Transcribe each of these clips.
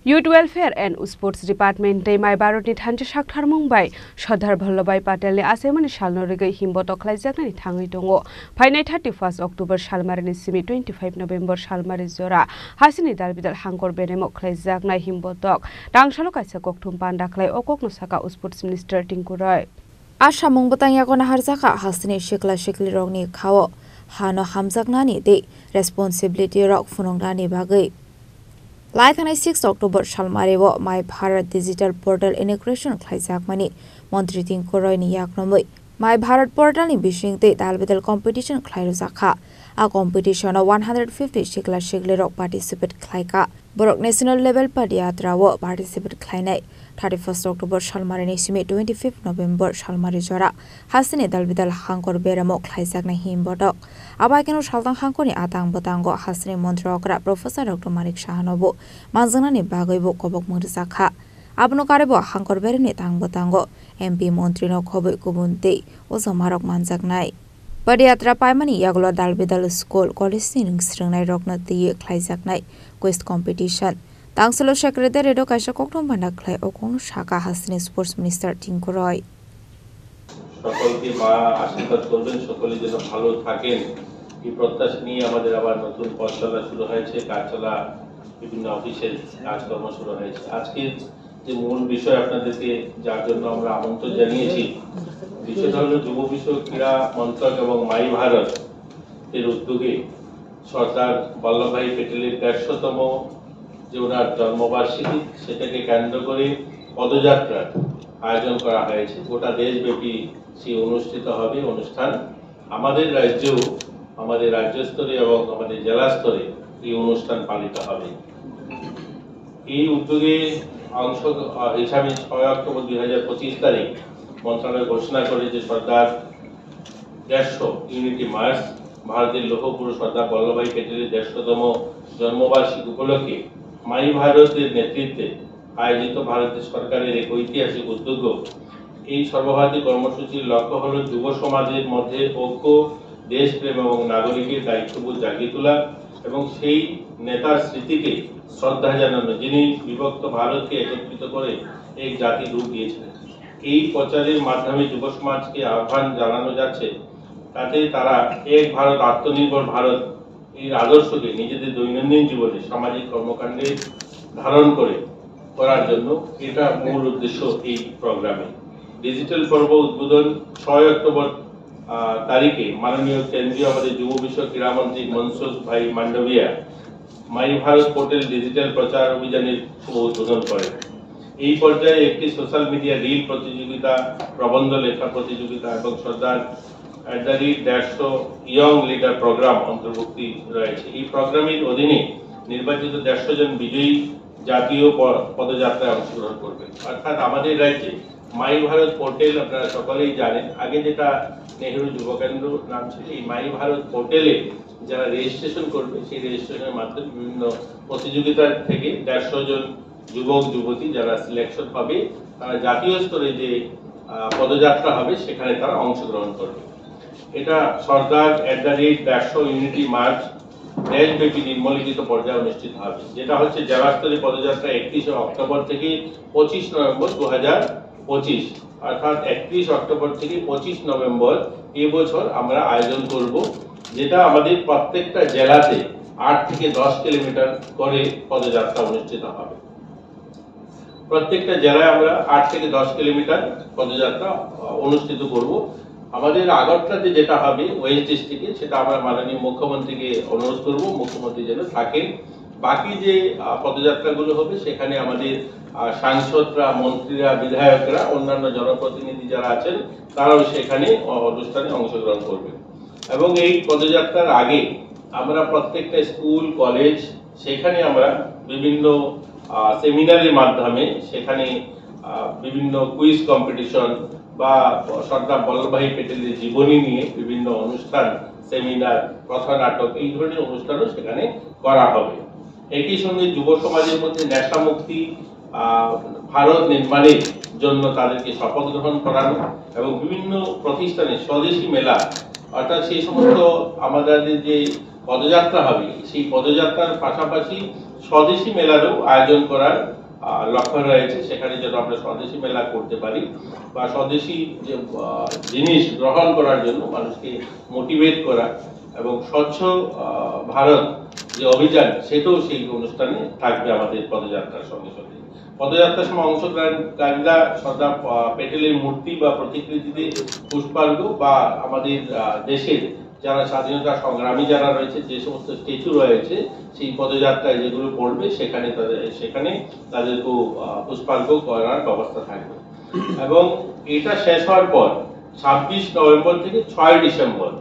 Youth Welfare and Sports Department Mai Barot ni Thanche Sakthar Mumbai Sardar Vallabhbhai Patel ni Asemani Salnorigei Himboto Khlaijak ni Thangai Dongo Phainai 31 October Salmari ni Simi 25 November Salmari Jora Hasini Dalbidal Hangkor Benemo Khlaijak nai Himbotok Tangsalo kaisa Kokthum Pandaklai Okokno Saka Sports Minister Tinku Roy Asha Mungbotang Yakona Harzaka Hasini Shikla Shikli Rogni Khawo Hano Hamjaknani de Responsibility Rock Funongrani Bagai Like on 6 October Shalmarevo, My Bharat Digital Portal Integration Khlaijak Mani, Montri Tinku Roy ni Yaknomoi. My Bharat Portal ni Bishing Te Dalbidal Competition Khlairuzakha. A competition of 150 Shikla Shikli Rock participate Khlaika. Borok National Level Padiyatra wo participate Khlainai. 31 October Shalmari Simi 25 November Shalmari Jora. Hasini Dalbidal Hangkor Beramo Khlaijak na Himbotok. Abakeno Shaltang Hangkor ni Atang Botango Hasini Montrokra Professor Dr. Manik Shahanobo. Manzana ni Bagoibo Kobok Murzakha. Abno Karebo Hangkor Berni Tang Botango. MP Montrino Kobok Kubunte. Oso Marok Manjaknai. Padiyatra Paimani Yaglo Dalbidal School College Sing Stringnai Rokna Ti Khlaijaknai Quest Competition. Tangsalo Secretary Redo Kaisa Kokthum Pandaklai Okonu Shaka Hasini Sports Minister Tinku Roy. সকলকে মা আশীর্বাদ করবেন সকলে যেন ভালো থাকেন এই প্রত্যাশা নিয়ে আমাদের আবার নতুন পথ চলা শুরু হয়েছে কাজ চলা বিভিন্ন অফিসের কাজকর্ম শুরু হয়েছে আজকে যে মূল বিষয় আপনাদেরকে যার জন্য আমরা আমন্ত্রণ জানিয়েছি বিষয়টা হলো যুব বিষয়ক ক্রীড়া মন্ত্রক এবং মাই ভারত এর উদ্যোগে সরদার বল্লভভাই প্যাটেলের ১৫০তম যে ওনার জন্মবার্ষিকী সেটাকে কেন্দ্র করে পদযাত্রার আয়োজন করা হয়েছে গোটা দেশব্যাপী সেই অনুষ্ঠিত হবে অনুষ্ঠান আমাদের রাজ্যেও আমাদের রাজ্য স্তরে এবং আমাদের জেলা স্তরে এই অনুষ্ঠান পালিত হবে এই উদ্যোগে অংশ হিসাবে ৬ অক্টোবর ২০২৫ তারিখ মন্ত্রণালয় ঘোষণা করে যে সরদার ১৫০ ইউনিটি মার্চ ভারতের লৌহপুরুষ সরদার বল্লভভাই প্যাটেলের ১৫০তম জন্মবার্ষিকী উপলক্ষে মাই ভারতের নেতৃত্বে আয়োজিত ভারতের সরকারের এক ঐতিহাসিক উদ্যোগ এই সর্বভারতীয় কর্মসূচির লক্ষ্য হল যুব সমাজের মধ্যে ঐক্য দেশপ্রেম এবং নাগরিকের দায়িত্ববোধ জাগিয়ে তোলা এবং সেই নেতার স্মৃতিকে শ্রদ্ধা জানানো যিনি বিভক্ত ভারতকে একত্রিত করে এক জাতির রূপ দিয়েছিলেন এই প্রচারের মাধ্যমে যুব সমাজকে আহ্বান জানানো যাচ্ছে তাতে তারা এক ভারত আত্মনির্ভর ভারত এর আদর্শকে নিজেদের দৈনন্দিন জীবনে সামাজিক কর্মকাণ্ডে ধারণ করার জন্য এটা মূল উদ্দেশ্য এই প্রোগ্রামে ডিজিটাল পর্ব উদ্বোধন ৬ অক্টোবর তারিখে মাননীয় কেন্দ্রীয় আমাদের যুব বিষয়ক ক্রীড়ামন্ত্রী মনসুখ ভাই মান্ডভিয়া মাই ভারত পোর্টাল ডিজিটাল প্রচার অভিযানের শুভ উদ্বোধন করেন এই পর্যায়ে একটি সোশ্যাল মিডিয়া রিল প্রতিযোগিতা প্রবন্ধ লেখা প্রতিযোগিতা এবং সরদার @150 ইয়ং লিডার প্রোগ্রাম অন্তর্ভুক্তি রয়েছে এই প্রোগ্রামের অধীনে নির্বাচিত ১৫০ জন বিজয়ী জাতীয় পদযাত্রায় অংশগ্রহণ করবেন অর্থাৎ আমাদের রাজ্যে মাই ভারত পোর্টাল আপনারা সকলেই জানেন আগে যেটা নেহেরু যুব কেন্দ্র নাম ছিল এই মাই ভারত পোর্টালে যারা রেজিস্ট্রেশন করবে সেই রেজিস্ট্রেশনের মাধ্যমে বিভিন্ন প্রতিযোগিতা থেকে ১৫০ জন যুবক যুবতী যারা সিলেকশন পাবে তারা জাতীয় স্তরে যে পদযাত্রা হবে সেখানে তারা অংশগ্রহণ করবে এটা সরদার @150 ইউনিটি মার্চ দেশব্যাপী নিম্নলিখিত পর্যায়ে অনুষ্ঠিত হবে যেটা হচ্ছে জেলা স্তরে পদযাত্রা ৩১ অক্টোবর থেকে ২৫ নভেম্বর ২০২৫ অর্থাৎ ৩১ অক্টোবর থেকে ২৫ নভেম্বর এবছর আমরা আয়োজন করব যেটা আমাদের প্রত্যেকটা জেলাতে ৮ থেকে ১০ কিলোমিটার করে পদযাত্রা অনুষ্ঠিত হবে প্রত্যেকটা জেলায় আমরা ৮ থেকে ১০ কিলোমিটার পদযাত্রা অনুষ্ঠিত করব আমাদের আগরতলাতে যেটা হবে ওয়েস্ট ডিস্ট্রিক্টে সেটা আমরা মাননীয় মুখ্যমন্ত্রীকে অনুরোধ করব মুখ্যমন্ত্রী যেন থাকেন বাকি যে পদযাত্রাগুলো হবে সেখানে আমাদের সাংসদরা মন্ত্রীরা বিধায়করা অন্যান্য জনপ্রতিনিধি যারা আছেন তারাও সেখানে অনুষ্ঠানে অংশগ্রহণ করবেন এবং এই পদযাত্রার আগে আমরা প্রত্যেকটা স্কুল কলেজ সেখানে আমরা বিভিন্ন সেমিনারের মাধ্যমে সেখানে বিভিন্ন কুইজ কম্পিটিশন বা সরদার বল্লভভাই প্যাটেলের জীবনী নিয়ে বিভিন্ন অনুষ্ঠান সেমিনার কথা নাটক এই ধরনের অনুষ্ঠানও সেখানে করা হবে একই সঙ্গে যুব সমাজের মধ্যে নেশা মুক্তি ভারত নির্মাণের জন্য তাদেরকে শপথ গ্রহণ করানো এবং বিভিন্ন প্রতিষ্ঠানে স্বদেশী মেলা অর্থাৎ সেই সমস্ত আমাদের যে পদযাত্রা হবে সেই পদযাত্রার পাশাপাশি স্বদেশী মেলারও আয়োজন করার লক্ষ্য রয়েছে। সেখানে যেন আমরা স্বদেশী মেলা করতে পারি বা স্বদেশী যে জিনিস গ্রহণ করার জন্য মানুষকে মোটিভেট করা এবং স্বচ্ছ ভারত যে অভিযান সেটাও সেই অনুষ্ঠানে থাকবে আমাদের পদযাত্রার সঙ্গে সঙ্গে। পদযাত্রার সময় অংশগ্রহণকারীরা সর্দার প্যাটেলের মূর্তি বা প্রতিকৃতিতে পুষ্পার্ঘ বা আমাদের দেশের যারা স্বাধীনতা সংগ্রামী যারা রয়েছে যে সমস্ত স্ট্যাচু রয়েছে সেই পদযাত্রায় যেগুলো পড়বে সেখানে তাদেরকেও পুষ্পার্ঘ করার ব্যবস্থা থাকবে। এবং এটা শেষ হওয়ার পর 26 নভেম্বর থেকে 6 ডিসেম্বর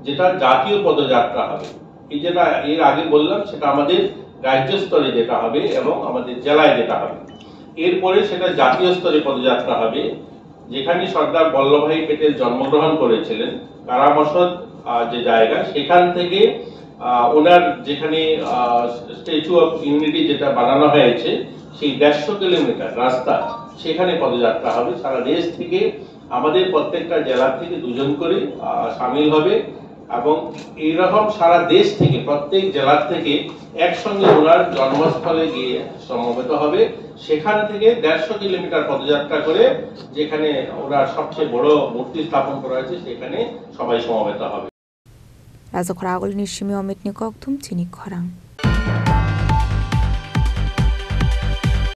যেটা জাতীয় পদযাত্রা হবে। এই যেটা এর আগে বললাম সেটা আমাদের রাজ্য স্তরে যেটা হবে এবং আমাদের জেলায় যেটা হবে। এরপরে সেটা জাতীয় স্তরে পদযাত্রা হবে, যেখানে সর্দার বল্লভভাই প্যাটেল জন্মগ্রহণ করেছিলেন কারামসদ যে জায়গা, সেখান থেকে ওনার যেখানে স্ট্যাচু অফ ইউনিটি যেটা বানানো হয়েছে সেই 150 কিলোমিটার রাস্তা সেখানে পদযাত্রা হবে। সারা দেশ থেকে আমাদের প্রত্যেকটা জেলা থেকে 2 জন করে সামিল হবে এবং এইরকম সারা দেশ থেকে প্রত্যেক জেলা থেকে একসঙ্গে ওনার জন্মস্থলে গিয়ে সমবেত হবে। সেখান থেকে 150 কিলোমিটার পদযাত্রা করে যেখানে ওনার সবচেয়ে বড় মূর্তি স্থাপন করা হয়েছে সেখানে সবাই সমবেত হবে। রাজখরা আগলনি সিমি অমিত নিকক থুম চিনি খরাং।